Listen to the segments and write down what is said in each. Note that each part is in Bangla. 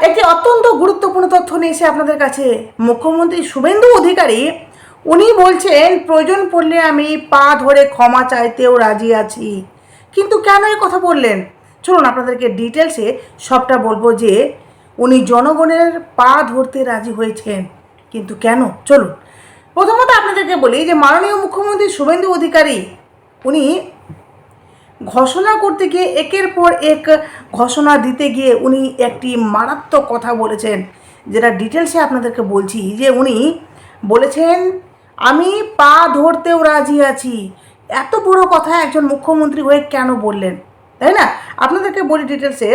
একটি অত্যন্ত গুরুত্বপূর্ণ তথ্য নিয়ে এসে আপনাদের কাছে মুখ্যমন্ত্রী শুভেন্দু অধিকারী উনি বলছেন প্রয়োজন পড়লে আমি পা ধরে ক্ষমা চাইতেও রাজি আছি। কিন্তু কেন এই কথা বললেন চলুন আপনাদেরকে ডিটেলসে সবটা বলবো যে উনি জনগণের পা ধরতে রাজি হয়েছেন কিন্তু কেন চলুন। প্রথমত আপনাদেরকে বলি যে মাননীয় মুখ্যমন্ত্রী শুভেন্দু অধিকারী উনি ঘোষণা করতে গিয়ে একের পর এক ঘোষণা দিতে গিয়ে উনি একটি মারাত্মক কথা বলেছেন, যেটা ডিটেলসে আপনাদেরকে বলছি। যে উনি বলেছেন আমি পা ধরতেও রাজি আছি। এত বড় কথা একজন মুখ্যমন্ত্রী হয়ে কেন বললেন, তাই না? আপনাদেরকে বলি ডিটেলসে।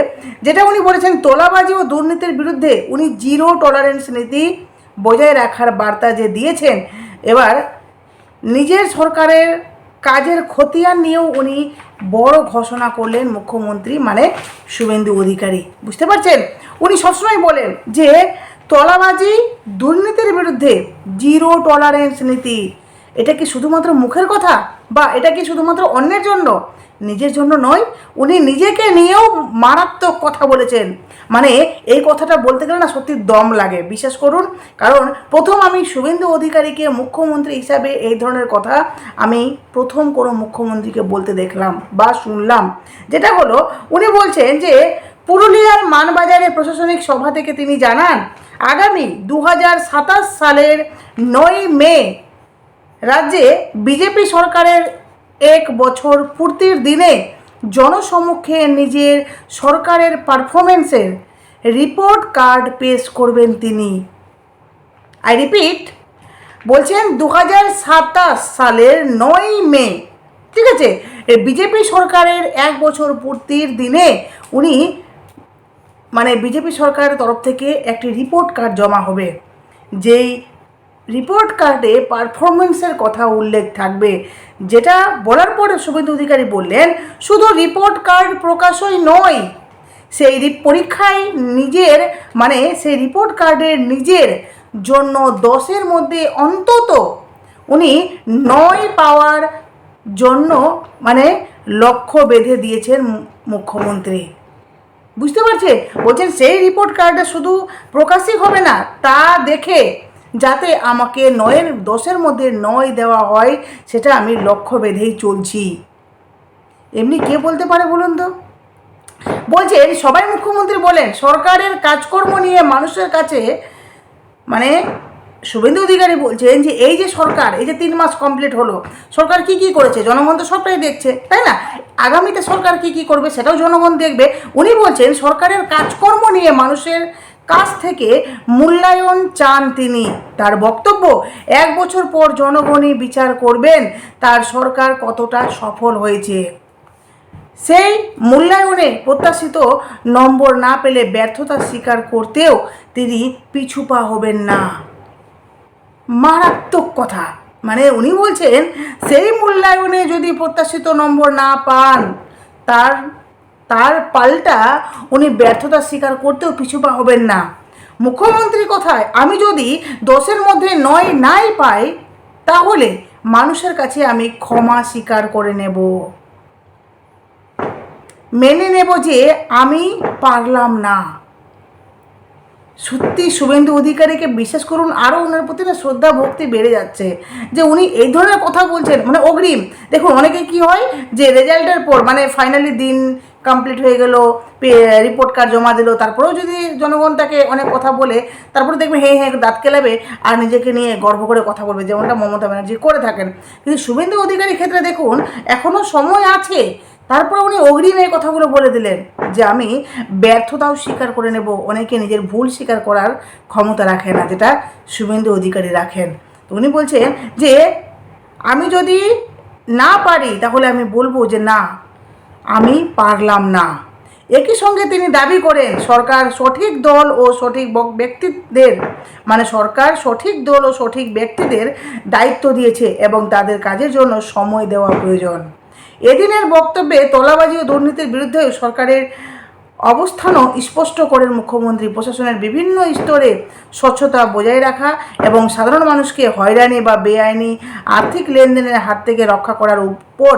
যেটা উনি বলেছেন তোলাবাজি ও দুর্নীতির বিরুদ্ধে উনি জিরো টলারেন্স নীতি বজায় রাখার বার্তা যে দিয়েছেন, এবার নিজের সরকারের কাজের খতিয়ান নিয়েও উনি বড় ঘোষণা করলেন মুখ্যমন্ত্রী মানে শুভেন্দু অধিকারী। বুঝতে পারছেন? উনি সবসময় বলেন যে তোলাবাজি দুর্নীতির বিরুদ্ধে জিরো টলারেন্স নীতি। এটা কি শুধুমাত্র মুখের কথা বা এটা কি শুধুমাত্র অন্যের জন্য, নিজের জন্য নয়। উনি নিজেকে নিয়েও মারাত্মক কথা বলেছেন। মানে এই কথাটা বলতে গেলে না সত্যি দম লাগে, বিশ্বাস করুন। কারণ প্রথম আমি শুভেন্দু অধিকারীকে মুখ্যমন্ত্রী হিসাবে এই ধরনের কথা আমি প্রথম কোনো মুখ্যমন্ত্রীকে বলতে দেখলাম বা শুনলাম। যেটা হলো উনি বলছেন যে পুরুলিয়ার মানবাজারে প্রশাসনিক সভা থেকে তিনি জানান আগামী 2027 সালের 9 মে রাজ্যে বিজেপি সরকারের 1 বছর পূর্তির দিনে জনসমক্ষে নিজের সরকারের পারফরমেন্সের রিপোর্ট কার্ড পেশ করবেন তিনি। আই রিপিট, বলছেন 2027 সালের 9 মে, ঠিক আছে, বিজেপি সরকারের 1 বছর পূর্তির দিনে উনি মানে বিজেপি সরকারের তরফ থেকে একটি রিপোর্ট কার্ড জমা হবে, যেই রিপোর্ট কার্ডে পারফরমেন্সের কথা উল্লেখ থাকবে। যেটা বলার পরে শুভেন্দু অধিকারী বললেন শুধু রিপোর্ট কার্ড প্রকাশই নয়, সেই পরীক্ষায় নিজের মানে সেই রিপোর্ট কার্ডের নিজের জন্য 10-এর মধ্যে অন্তত উনি 9 পাওয়ার জন্য মানে লক্ষ্য বেঁধে দিয়েছেন মুখ্যমন্ত্রী। বুঝতে পারছেন? বলছেন সেই রিপোর্ট কার্ডে শুধু প্রকাশই হবে না, তা দেখে যাতে আমাকে 10-এর মধ্যে 9 দেওয়া হয় সেটা আমি লক্ষ্য বেঁধেই চলছি। এমনি কে বলতে পারে বলুন তো? বলছেন সবাই মুখ্যমন্ত্রী বলেন সরকারের কাজকর্ম নিয়ে মানুষের কাছে মানে শুভেন্দু অধিকারী বলছেন যে এই যে সরকার এই যে 3 মাস কমপ্লিট হলো, সরকার কি কি করেছে জনগণ তো সবটাই দেখছে, তাই না? আগামীতে সরকার কি কি করবে সেটাও জনগণ দেখবে। উনি বলছেন সরকারের কাজকর্ম নিয়ে মানুষের কাছ থেকে মূল্যায়ন চান তিনি। তার বক্তব্য 1 বছর পর জনগণই বিচার করবেন তার সরকার কতটা সফল হয়েছে। সেই মূল্যায়নে প্রত্যাশিত নম্বর না পেলে ব্যর্থতা স্বীকার করতেও তিনি পিছুপা হবেন না। মারাত্মক কথা। মানে উনি বলছেন সেই মূল্যায়নে যদি প্রত্যাশিত নম্বর না পান তার পাল্টা উনি ব্যর্থতা স্বীকার করতেও পিছুপা হবেন না। মুখ্যমন্ত্রীর কথায় আমি যদি 10-এর মধ্যে 9 নাই পাই তাহলে মানুষের কাছে আমি ক্ষমা স্বীকার করে নেব, মেনে নেব যে আমি পারলাম না। সত্যি শুভেন্দু অধিকারীকে বিশ্বাস করুন আরও ওনার প্রতি না শ্রদ্ধা ভক্তি বেড়ে যাচ্ছে যে উনি এই ধরনের কথা বলছেন। মানে অগ্রিম দেখুন অনেকে কি হয় যে রেজাল্টের পর মানে ফাইনালি দিন কমপ্লিট হয়ে গেল, রিপোর্ট কার্ড জমা দিল, তারপরেও যদি জনগণ তাকে অনেক কথা বলে তারপরে দেখবে হ্যাঁ হ্যাঁ দাঁত কেলাবে আর নিজেকে নিয়ে গর্ব করে কথা বলবে, যেমনটা মমতা ব্যানার্জি করে থাকেন। কিন্তু শুভেন্দু অধিকারীর ক্ষেত্রে দেখুন এখনও সময় আছে, তারপরে উনি অগ্রিম এই কথাগুলো বলে দিলেন যে আমি ব্যর্থতাও স্বীকার করে নেব। অনেকে নিজের ভুল স্বীকার করার ক্ষমতা রাখে না, যেটা শুভেন্দু অধিকারী রাখেন। তো উনি বলছেন যে আমি যদি না পারি তাহলে আমি বলবো যে না আমি পারলাম না। একই সঙ্গে তিনি দাবি করেন সরকার সঠিক দল ও সঠিক ব্যক্তিদের মানে সরকার সঠিক দল ও সঠিক ব্যক্তিদের দায়িত্ব দিয়েছে এবং তাদের কাজের জন্য সময় দেওয়া প্রয়োজন। এদিনের বক্তব্যে তোলাবাজি ও দুর্নীতির বিরুদ্ধে সরকারের অবস্থানও স্পষ্ট করেন মুখ্যমন্ত্রী। প্রশাসনের বিভিন্ন স্তরে স্বচ্ছতা বজায় রাখা এবং সাধারণ মানুষকে হয়রানি বা বেআইনি আর্থিক লেনদেনের হাত থেকে রক্ষা করার উপর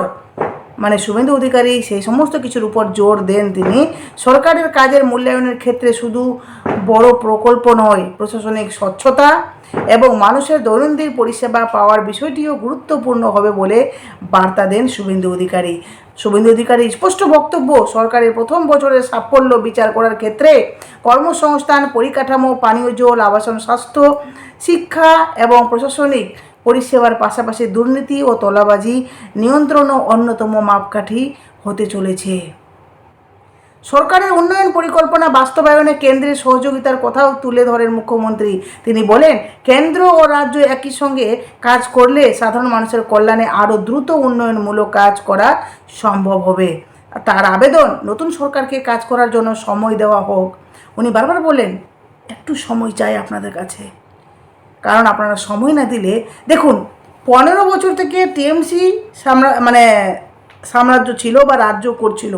মানে শুভেন্দু অধিকারী সেই সমস্ত কিছুর উপর জোর দেন তিনি। সরকারের কাজের মূল্যায়নের ক্ষেত্রে শুধু বড় প্রকল্প নয়, প্রশাসনিক স্বচ্ছতা এবং মানুষের দৈনন্দিন পরিষেবা পাওয়ার বিষয়টিও গুরুত্বপূর্ণ হবে বলে বার্তা দেন শুভেন্দু অধিকারী। শুভেন্দু অধিকারীর স্পষ্ট বক্তব্য, সরকারের প্রথম বছরের সাফল্য বিচার করার ক্ষেত্রে কর্মসংস্থান, পরিকাঠামো, পানীয় জল, আবাসন, স্বাস্থ্য, শিক্ষা এবং প্রশাসনিক পরিষেবার পাশাপাশি দুর্নীতি ও তোলাবাজি নিয়ন্ত্রণও অন্যতম মাপকাঠি হতে চলেছে। সরকারের উন্নয়ন পরিকল্পনা বাস্তবায়নে কেন্দ্রের সহযোগিতার কথাও তুলে ধরেন মুখ্যমন্ত্রী। তিনি বলেন, কেন্দ্র ও রাজ্য একই সঙ্গে কাজ করলে সাধারণ মানুষের কল্যাণে আরও দ্রুত উন্নয়নমূলক কাজ করা সম্ভব হবে। তার আবেদন, নতুন সরকারকে কাজ করার জন্য সময় দেওয়া হোক। উনি বারবার বলেন, একটু সময় চাই আপনাদের কাছে, কারণ আপনারা সময় না দিলে, দেখুন 15 বছর থেকে টিএমসি সাম্রাজ্য ছিল বা রাজ্য করছিল,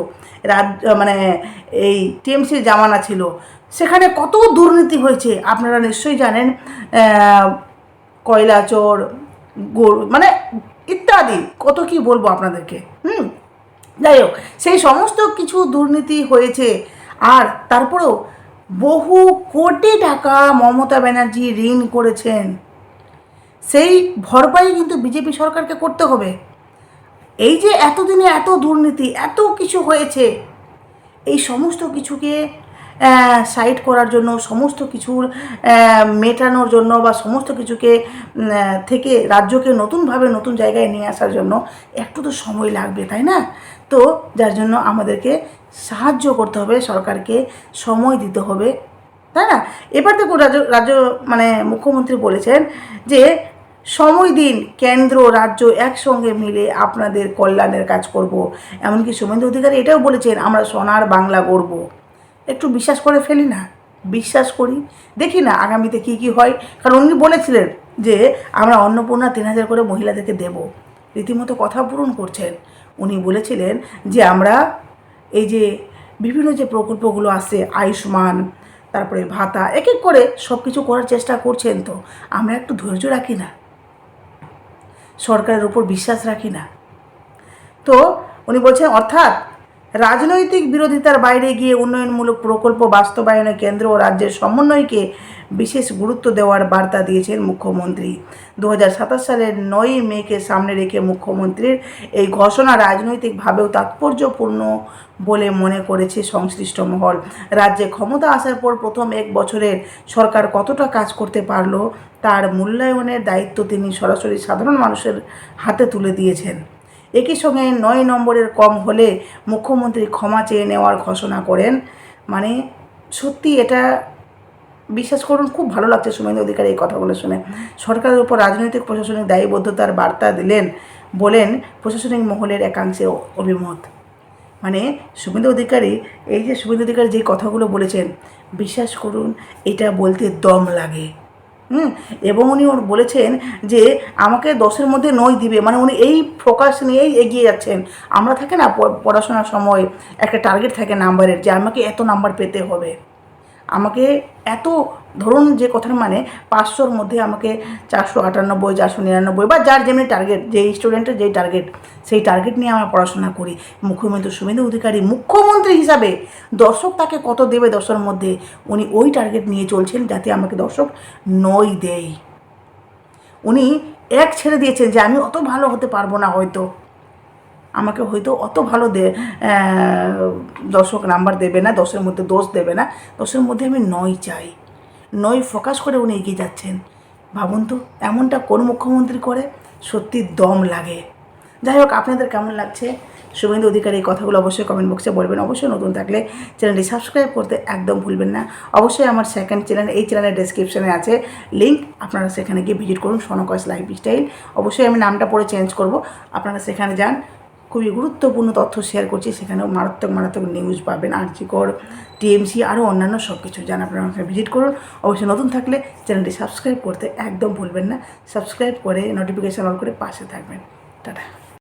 এই টিএমসির জামানা ছিল, সেখানে কত দুর্নীতি হয়েছে আপনারা নিশ্চয়ই জানেন। কয়লা চোর, গরু, ইত্যাদি কত কি বলবো আপনাদেরকে। যাই হোক, সেই সমস্ত কিছু দুর্নীতি হয়েছে। আর তারপরেও বহু কোটি টাকা মমতা ব্যানার্জি ঋণ করেছেন, সেই ভরপাই কিন্তু বিজেপি সরকারকে করতে হবে। এই যে এতদিনে এত দুর্নীতি, এত কিছু হয়েছে, এই সমস্ত কিছুকে সাইড করার জন্য, সমস্ত কিছুর মেটানোর জন্য বা সমস্ত কিছুকে থেকে রাজ্যকে নতুনভাবে নতুন জায়গায় নিয়ে আসার জন্য একটু তো সময় লাগবে, তাই না? তো যার জন্য আমাদেরকে সাহায্য করতে হবে, সরকারকে সময় দিতে হবে, তাই না? এবার দেখুন, রাজ্য মুখ্যমন্ত্রী বলেছেন যে সময় দিন, কেন্দ্র রাজ্য একসঙ্গে মিলে আপনাদের কল্যাণের কাজ করব। এমনকি শুভেন্দু অধিকারী এটাও বলেছেন, আমরা সোনার বাংলা গড়ব। একটু বিশ্বাস করে ফেলি না, বিশ্বাস করি, দেখি না আগামীতে কি কি হয়। কারণ উনি বলেছিলেন যে আমরা অন্নপূর্ণা 3000 করে মহিলাদেরকে দেব, রীতিমতো কথা পূরণ করছেন। উনি বলেছিলেন যে আমরা এই যে বিভিন্ন যে প্রকল্পগুলো আসছে, আয়ুষ্মান, তারপরে ভাতা, এক এক করে সব কিছু করার চেষ্টা করছেন। তো আমরা একটু ধৈর্য রাখি না, সরকারের উপর বিশ্বাস রাখি না। তো উনি বলছেন, অর্থাৎ রাজনৈতিক বিরোধিতার বাইরে গিয়ে উন্নয়নমূলক প্রকল্প বাস্তবায়নে কেন্দ্র ও রাজ্যের সমন্বয়কে বিশেষ গুরুত্ব দেওয়ার বার্তা দিয়েছেন মুখ্যমন্ত্রী। 2027 সালের 9ই মেকে সামনে রেখে মুখ্যমন্ত্রীর এই ঘোষণা রাজনৈতিকভাবেও তাৎপর্যপূর্ণ বলে মনে করেছে সংশ্লিষ্ট মহল। রাজ্যে ক্ষমতা আসার পর প্রথম 1 বছরের সরকার কতটা কাজ করতে পারলো তার মূল্যায়নের দায়িত্ব তিনি সরাসরি সাধারণ মানুষের হাতে তুলে দিয়েছেন। একই সঙ্গে 9 নম্বরের কম হলে মুখ্যমন্ত্রী ক্ষমা চেয়ে নেওয়ার ঘোষণা করেন। সত্যি এটা বিশ্বাস করুন, খুব ভালো লাগছে শুভেন্দু অধিকারী এই কথাগুলো শুনে। সরকারের উপর রাজনৈতিক প্রশাসনিক দায়বদ্ধতার বার্তা দিলেন বলেন প্রশাসনিক মহলের একাংশে অভিমত। শুভেন্দু অধিকারী, এই যে শুভেন্দু অধিকারী যে কথাগুলো বলেছেন, বিশ্বাস করুন এটা বলতে দম লাগে। এবং উনি বলেছেন যে আমাকে 10-এর মধ্যে 9 দিবে, উনি এই ফোকাস নিয়েই এগিয়ে যাচ্ছেন। আমরা থাকে না পড়াশোনার সময় একটা টার্গেট থাকে নাম্বারের, যে আমাকে এত নাম্বার পেতে হবে, আমাকে এত, ধরুন যে কথার 500-র মধ্যে আমাকে 498, 499 বা যার যেমনি টার্গেট, যেই স্টুডেন্টের যেই টার্গেট, সেই টার্গেট নিয়ে আমরা পড়াশোনা করি। মুখ্যমন্ত্রী শুভেন্দু অধিকারী মুখ্যমন্ত্রী হিসাবে দর্শক তাকে কত দেবে 10-এর মধ্যে, উনি ওই টার্গেট নিয়ে চলছেন যাতে আমাকে দর্শক 9 দেয়। উনি এক ছেড়ে দিয়েছেন যে আমি অত ভালো হতে পারবো না, হয়তো আমাকে অত ভালো দর্শক নাম্বার দেবে না, 10-এর মধ্যে 10 দেবে না, 10-এর মধ্যে আমি 9 চাই। 9 ফোকাস করে উনি এগিয়ে যাচ্ছেন। ভাবুন তো, এমনটা কোন মুখ্যমন্ত্রী করে? সত্যি দম লাগে। যাই হোক, আপনাদের কেমন লাগছে শুভেন্দু অধিকারী এই কথাগুলো অবশ্যই কমেন্ট বক্সে বলবেন। অবশ্যই নতুন থাকলে চ্যানেলটি সাবস্ক্রাইব করতে একদম ভুলবেন না। অবশ্যই আমার সেকেন্ড চ্যানেল, এই চ্যানেলের ডেসক্রিপশনে আছে লিঙ্ক, আপনারা সেখানে গিয়ে ভিজিট করুন, সনকস লাইফস্টাইল। অবশ্যই আমি নামটা পরে চেঞ্জ করব, আপনারা সেখানে যান। খুবই গুরুত্বপূর্ণ তথ্য শেয়ার করছি, সেখানেও মারাত্মক নিউজ পাবেন, আর্জিকর, টিএমসি, আরও অন্যান্য সব কিছু জান। আপনারা আমাকে ভিজিট করুন। অবশ্যই নতুন থাকলে চ্যানেলটি সাবস্ক্রাইব করতে একদম ভুলবেন না। সাবস্ক্রাইব করে নোটিফিকেশান অন করে পাশে থাকবেন। টাটা।